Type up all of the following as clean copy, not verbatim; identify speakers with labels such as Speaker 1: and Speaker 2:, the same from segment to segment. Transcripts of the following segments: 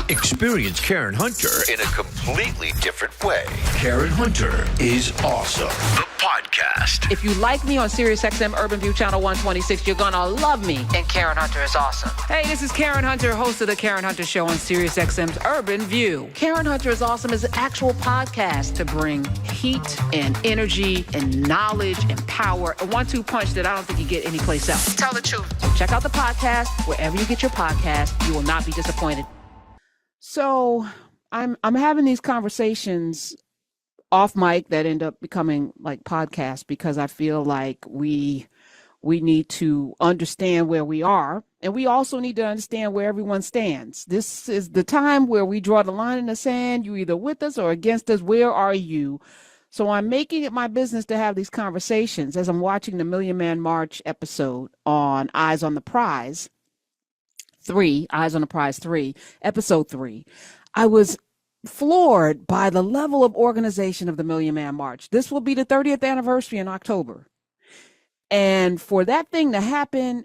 Speaker 1: Experience Karen Hunter in a completely different way. Karen Hunter is awesome. The podcast.
Speaker 2: If you like me on SiriusXM Urban View Channel 126, you're going to love me. And Karen Hunter is awesome. Hey, this is Karen Hunter, host of The Karen Hunter Show on SiriusXM's Urban View. Karen Hunter is awesome is an actual podcast to bring heat and energy and knowledge and power. A 1-2 punch that I don't think you get anyplace else. Tell the truth. So check out the podcast. Wherever you get your podcast, you will not be disappointed. So I'm having these conversations off mic that end up becoming like podcasts because I feel like we need to understand where we are, and we also need to understand where everyone stands. This is the time where we draw the line in the sand. You either with us or against us. Where are you? So I'm making it my business to have these conversations as I'm watching the Million Man March episode on Eyes on the Prize 3, Eyes on the Prize 3, episode 3. I was floored by the level of organization of the Million Man March. This will be the 30th anniversary in October. And for that thing to happen,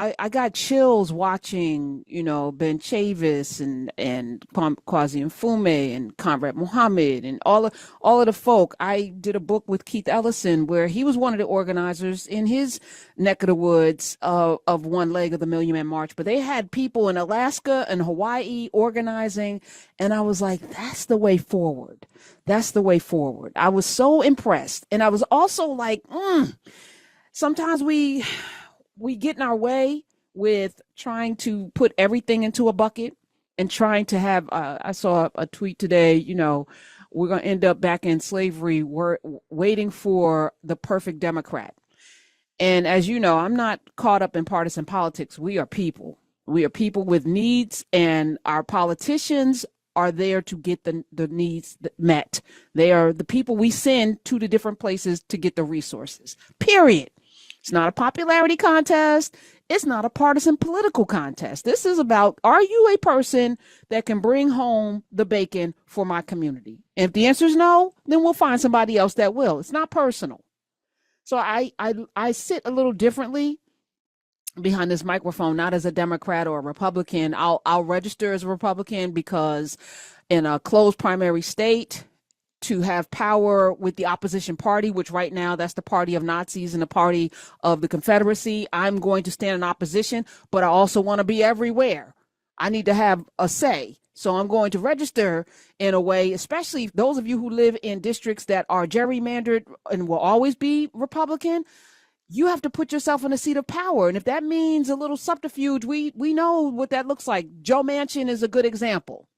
Speaker 2: I got chills watching, Ben Chavis and Kwasi Mfume and Conrad Muhammad and all of the folk. I did a book with Keith Ellison where he was one of the organizers in his neck of the woods of one leg of the Million Man March. But they had people in Alaska and Hawaii organizing. And I was like, that's the way forward. That's the way forward. I was so impressed. And I was also like, sometimes we get in our way with trying to put everything into a bucket and trying to have, I saw a tweet today, we're going to end up back in slavery. We're waiting for the perfect Democrat. And as you know, I'm not caught up in partisan politics. We are people. We are people with needs, and our politicians are there to get the needs met. They are the people we send to the different places to get the resources, period. It's not a popularity contest. It's not a partisan political contest. This is about, are you a person that can bring home the bacon for my community? And if the answer is no, then we'll find somebody else that will. It's not personal. So I sit a little differently behind this microphone, not as a Democrat or a Republican. I'll register as a Republican because in a closed primary state, to have power with the opposition party, which right now that's the party of Nazis and the party of the Confederacy. I'm going to stand in opposition, but I also want to be everywhere. I need to have a say. So I'm going to register in a way, especially those of you who live in districts that are gerrymandered and will always be Republican. You have to put yourself in a seat of power. And if that means a little subterfuge, we know what that looks like. Joe Manchin is a good example.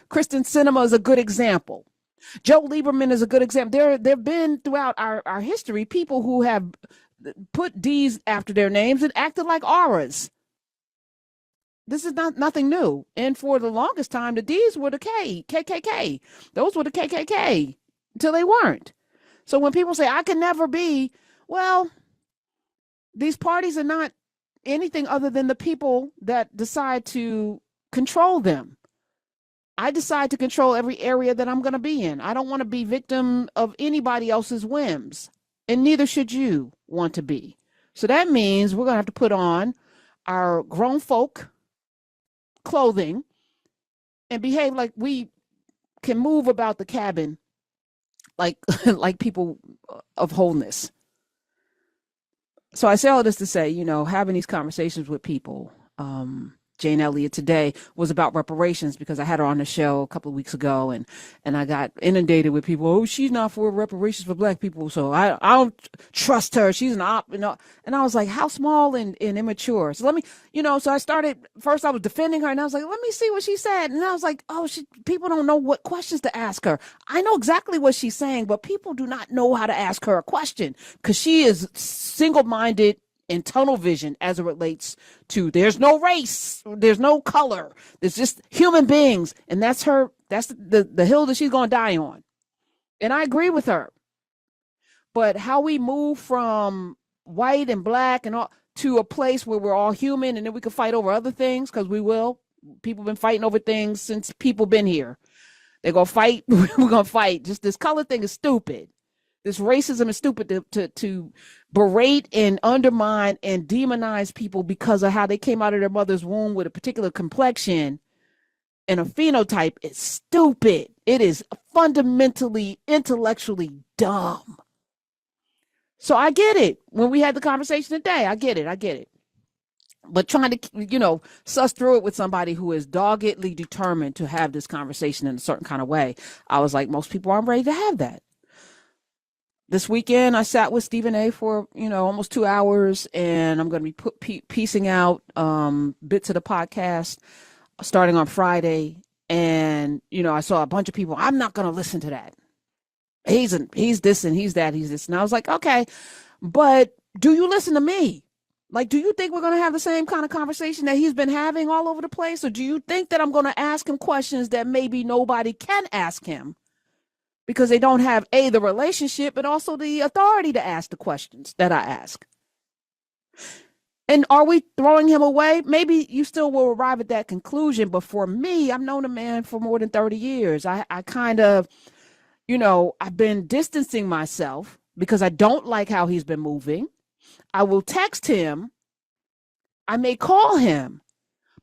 Speaker 2: Kristen Sinema is a good example. Joe Lieberman is a good example. There have been throughout our history people who have put D's after their names and acted like auras. This is nothing new. And for the longest time, the D's were the KKK. Those were the KKK until they weren't. So when people say, I can never be, well, these parties are not anything other than the people that decide to control them. I decide to control every area that I'm going to be in. I don't want to be victim of anybody else's whims, and neither should you want to be. So that means we're going to have to put on our grown folk clothing and behave like we can move about the cabin like people of wholeness. So I say all this to say, having these conversations with people, Jane Elliot today was about reparations because I had her on the show a couple of weeks ago and I got inundated with people. Oh, she's not for reparations for black people. So I don't trust her. She's an op. And I was like, how small and immature. So let me, so I started, first I was defending her and I was like, let me see what she said. And I was like, people don't know what questions to ask her. I know exactly what she's saying, but people do not know how to ask her a question because she is single-minded in tunnel vision as it relates to there's no race, there's no color, there's just human beings. And that's the hill that she's going to die on. And I agree with her. But how we move from white and black and all to a place where we're all human and then we can fight over other things, because we will. People have been fighting over things since people been here. They're going to fight. We're going to fight. Just this color thing is stupid. This racism is stupid to berate and undermine and demonize people because of how they came out of their mother's womb with a particular complexion and a phenotype is stupid. It is fundamentally, intellectually dumb. So I get it. When we had the conversation today, I get it. But trying to, suss through it with somebody who is doggedly determined to have this conversation in a certain kind of way, I was like, most people aren't ready to have that. This weekend, I sat with Stephan A for, almost 2 hours, and I'm going to be piecing out bits of the podcast starting on Friday. And, I saw a bunch of people, I'm not going to listen to that. He's this and he's that, he's this. And I was like, okay, but do you listen to me? Like, do you think we're going to have the same kind of conversation that he's been having all over the place? Or do you think that I'm going to ask him questions that maybe nobody can ask him because they don't have, A, the relationship, but also the authority to ask the questions that I ask? And are we throwing him away? Maybe you still will arrive at that conclusion. But for me, I've known a man for more than 30 years. I kind of, I've been distancing myself because I don't like how he's been moving. I will text him. I may call him.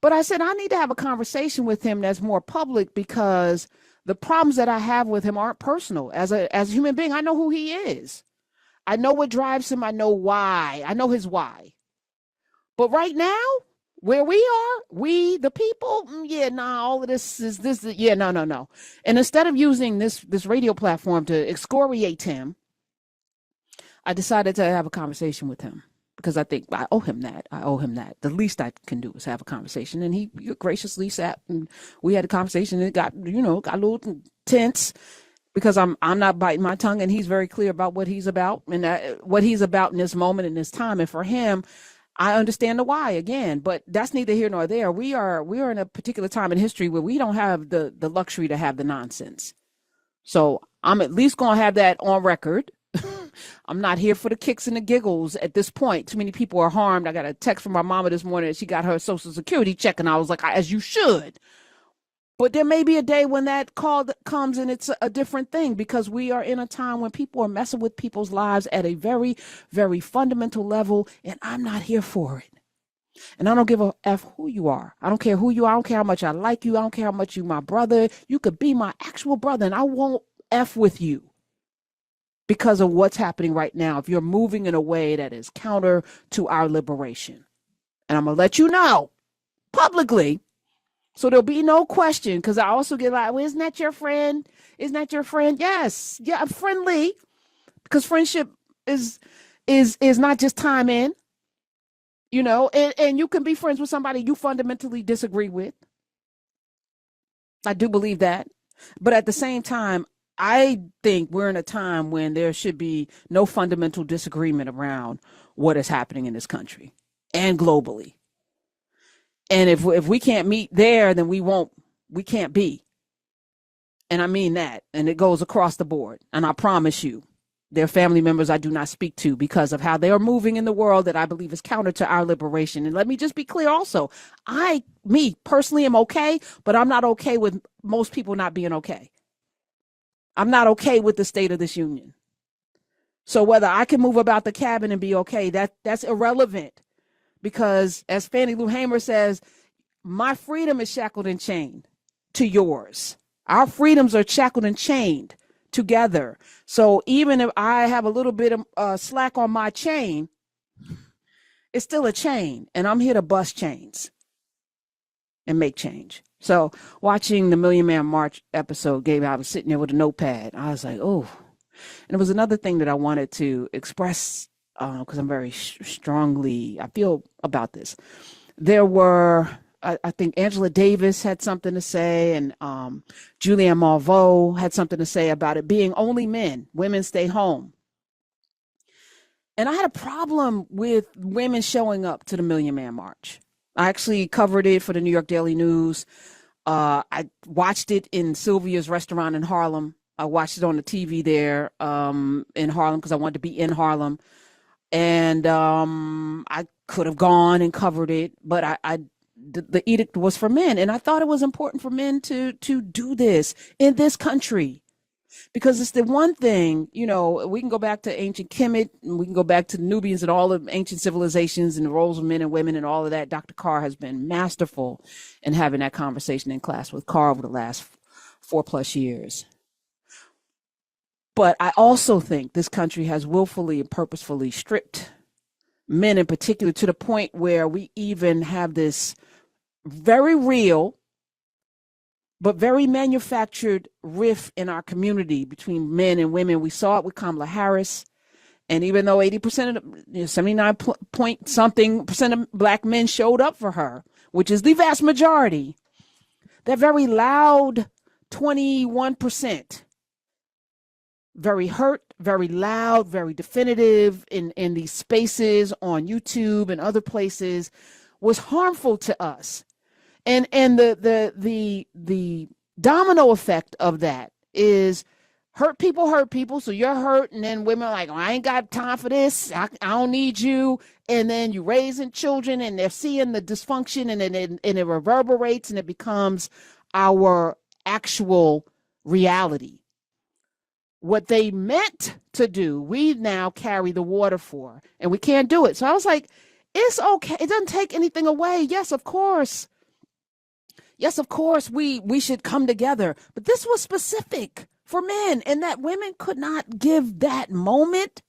Speaker 2: But I said, I need to have a conversation with him that's more public because the problems that I have with him aren't personal. As a human being, I know who he is. I know what drives him. I know why. I know his why. But right now, where we are, we, the people, all of this is this. No. And instead of using this radio platform to excoriate him, I decided to have a conversation with him because I think I owe him that. The least I can do is have a conversation. And he graciously sat and we had a conversation. And it got a little tense because I'm not biting my tongue, and he's very clear about what he's about and what he's about in this moment, in this time. And for him, I understand the why again, but that's neither here nor there. We are in a particular time in history where we don't have the luxury to have the nonsense. So I'm at least going to have that on record. I'm not here for the kicks and the giggles at this point. Too many people are harmed. I got a text from my mama this morning that she got her Social Security check, and I was like, as you should. But there may be a day when that call comes and it's a different thing, because we are in a time when people are messing with people's lives at a very, very fundamental level, and I'm not here for it. And I don't give a F who you are. I don't care who you are. I don't care how much I like you. I don't care how much you're my brother. You could be my actual brother, and I won't F with you because of what's happening right now if you're moving in a way that is counter to our liberation. And I'm going to let you know publicly, so there'll be no question, because I also get like, well, isn't that your friend? Isn't that your friend? Yes. Yeah, I'm friendly, because friendship is not just time in, and you can be friends with somebody you fundamentally disagree with. I do believe that. But at the same time, I think we're in a time when there should be no fundamental disagreement around what is happening in this country and globally. And if we can't meet there, then we can't be. And I mean that. And it goes across the board. And I promise you, there are family members I do not speak to because of how they are moving in the world that I believe is counter to our liberation. And let me just be clear also, me personally am okay, but I'm not okay with most people not being okay. I'm not okay with the state of this union. So whether I can move about the cabin and be okay, that's irrelevant. Because as Fannie Lou Hamer says, my freedom is shackled and chained to yours. Our freedoms are shackled and chained together. So even if I have a little bit of slack on my chain, it's still a chain. And I'm here to bust chains and make change. So watching the Million Man March episode, I was sitting there with a notepad. I was like, oh. And it was another thing that I wanted to express because I'm very strongly, I feel about this. There were, I think Angela Davis had something to say, and Julianne Marveau had something to say about it being only men. Women stay home. And I had a problem with women showing up to the Million Man March. I actually covered it for the New York Daily News. I watched it in Sylvia's restaurant in Harlem. I watched it on the TV there in Harlem because I wanted to be in Harlem. And I could have gone and covered it, but the edict was for men. And I thought it was important for men to do this in this country. Because it's the one thing, we can go back to ancient Kemet, and we can go back to the Nubians and all the ancient civilizations and the roles of men and women and all of that. Dr. Carr has been masterful in having that conversation in class with Carr over the last 4+ years. But I also think this country has willfully and purposefully stripped men in particular to the point where we even have this very real but very manufactured rift in our community between men and women. We saw it with Kamala Harris. And even though 80% of 79 point something percent of black men showed up for her, which is the vast majority, that very loud 21%, very hurt, very loud, very definitive in these spaces on YouTube and other places, was harmful to us. And the domino effect of that is hurt people. So you're hurt, and then women are like, I ain't got time for this. I don't need you. And then you're raising children, and they're seeing the dysfunction, and it reverberates, and it becomes our actual reality. What they meant to do, we now carry the water for, and we can't do it. So I was like, it's okay. It doesn't take anything away. Yes, of course. We should come together. But this was specific for men, and that women could not give that moment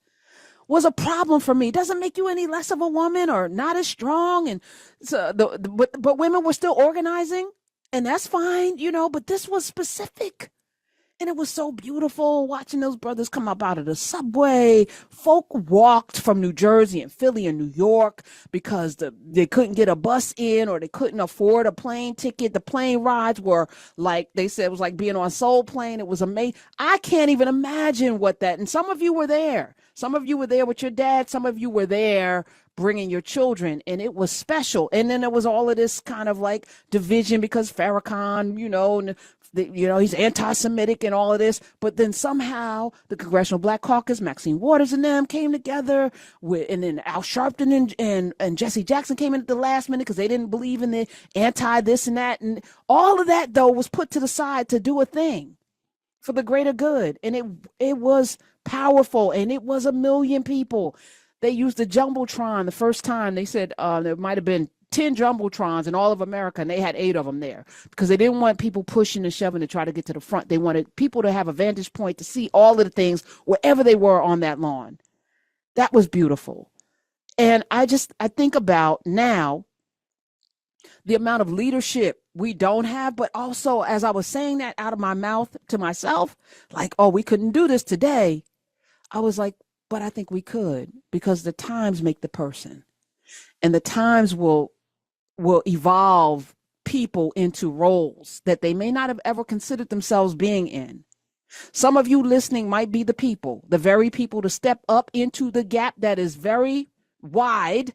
Speaker 2: was a problem for me. It doesn't make you any less of a woman or not as strong. And so but women were still organizing, and that's fine, but this was specific. And it was so beautiful watching those brothers come up out of the subway. Folk walked from New Jersey and Philly and New York because they couldn't get a bus in, or they couldn't afford a plane ticket. The plane rides were like, they said, it was like being on Soul Plane. It was amazing. I can't even imagine what that, and some of you were there. Some of you were there with your dad. Some of you were there bringing your children, and it was special. And then there was all of this kind of like division because Farrakhan, he's anti-Semitic and all of this, but then somehow the Congressional Black Caucus, Maxine Waters and them came together and then Al Sharpton and Jesse Jackson came in at the last minute because they didn't believe in the anti this and that. And all of that, though, was put to the side to do a thing for the greater good. And it was powerful, and it was 1 million people. They used the Jumbotron the first time. They said there might have been 10 Jumbotrons in all of America, and they had 8 of them there because they didn't want people pushing and shoving to try to get to the front. They wanted people to have a vantage point to see all of the things wherever they were on that lawn. That was beautiful. And I think about now the amount of leadership we don't have, but also as I was saying that out of my mouth to myself, like, oh, we couldn't do this today. I was like, but I think we could, because the times make the person, and the times will evolve people into roles that they may not have ever considered themselves being in. Some of you listening might be the very people to step up into the gap that is very wide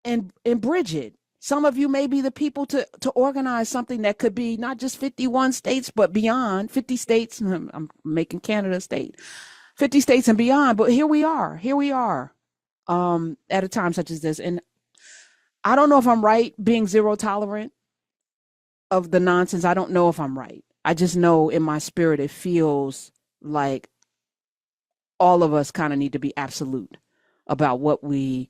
Speaker 2: and bridge it. Some of you may be the people to organize something that could be not just 51 states, but beyond 50 states. I'm making Canada a state, 50 states and beyond. But here we are at a time such as this. And I don't know if I'm right being zero tolerant of the nonsense. I don't know if I'm right. I just know in my spirit, it feels like all of us kind of need to be absolute about what we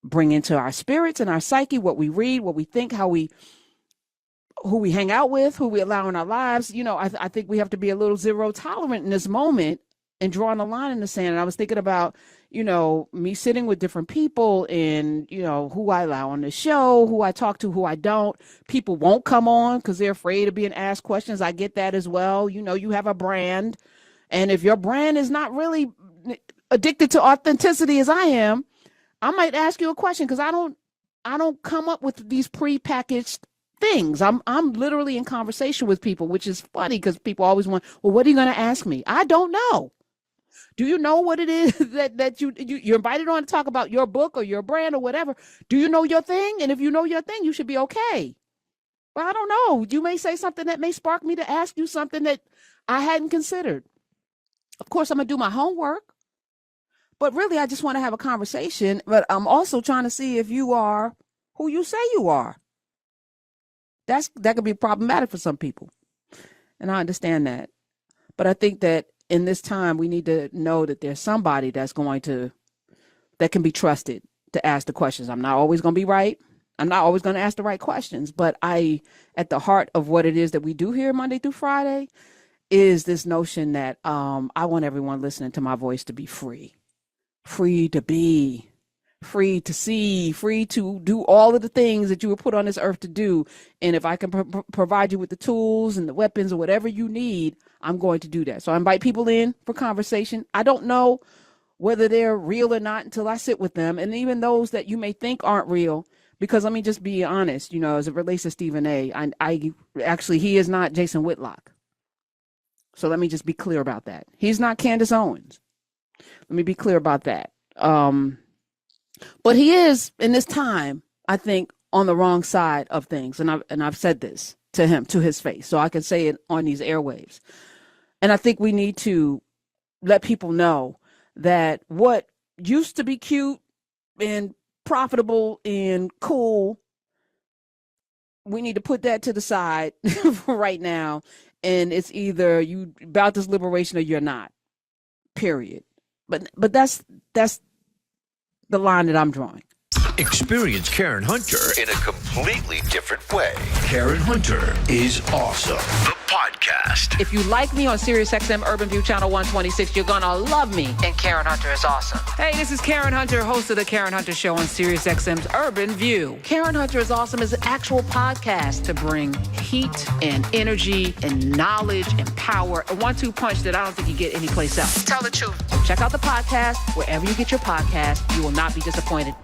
Speaker 2: bring into our spirits and our psyche, what we read, what we think, who we hang out with, who we allow in our lives. I think we have to be a little zero tolerant in this moment and drawing a line in the sand. And I was thinking about, me sitting with different people and, who I allow on the show, who I talk to, who I don't. People won't come on because they're afraid of being asked questions. I get that as well. You have a brand. And if your brand is not really addicted to authenticity as I am, I might ask you a question because I don't come up with these prepackaged things. I'm literally in conversation with people, which is funny because people always want, well, what are you going to ask me? I don't know. Do you know what it is that you're invited on to talk about your book or your brand or whatever? Do you know your thing? And if you know your thing, you should be okay. Well, I don't know. You may say something that may spark me to ask you something that I hadn't considered. Of course, I'm going to do my homework. But really, I just want to have a conversation. But I'm also trying to see if you are who you say you are. That could be problematic for some people. And I understand that. But I think that in this time, we need to know that there's somebody that can be trusted to ask the questions. I'm not always going to be right. I'm not always going to ask the right questions, but at the heart of what it is that we do here Monday through Friday is this notion that I want everyone listening to my voice to be free to be, free to see, free to do all of the things that you were put on this earth to do. And if I can provide you with the tools and the weapons or whatever you need, I'm going to do that. So I invite people in for conversation. I don't know whether they're real or not until I sit with them. And even those that you may think aren't real, because let me just be honest, as it relates to Stephan A, I actually, he is not Jason Whitlock. So let me just be clear about that. He's not Candace Owens. Let me be clear about that. But he is, in this time, I think, on the wrong side of things. And I've said this to him, to his face, so I can say it on these airwaves. And I think we need to let people know that what used to be cute and profitable and cool, we need to put that to the side for right now. And it's either you about this liberation or you're not, period. But that's the line that I'm drawing.
Speaker 1: Experience Karen Hunter in a completely different way. Karen Hunter is awesome. The podcast.
Speaker 2: If you like me on SiriusXM Urban View Channel 126, you're gonna love me. And Karen Hunter is awesome. Hey, this is Karen Hunter, host of the Karen Hunter Show on SiriusXM's Urban View. Karen Hunter is awesome is an actual podcast to bring heat and energy and knowledge and power. A 1-2 punch that I don't think you get anyplace else. Tell the truth. Check out the podcast wherever you get your podcast. You will not be disappointed.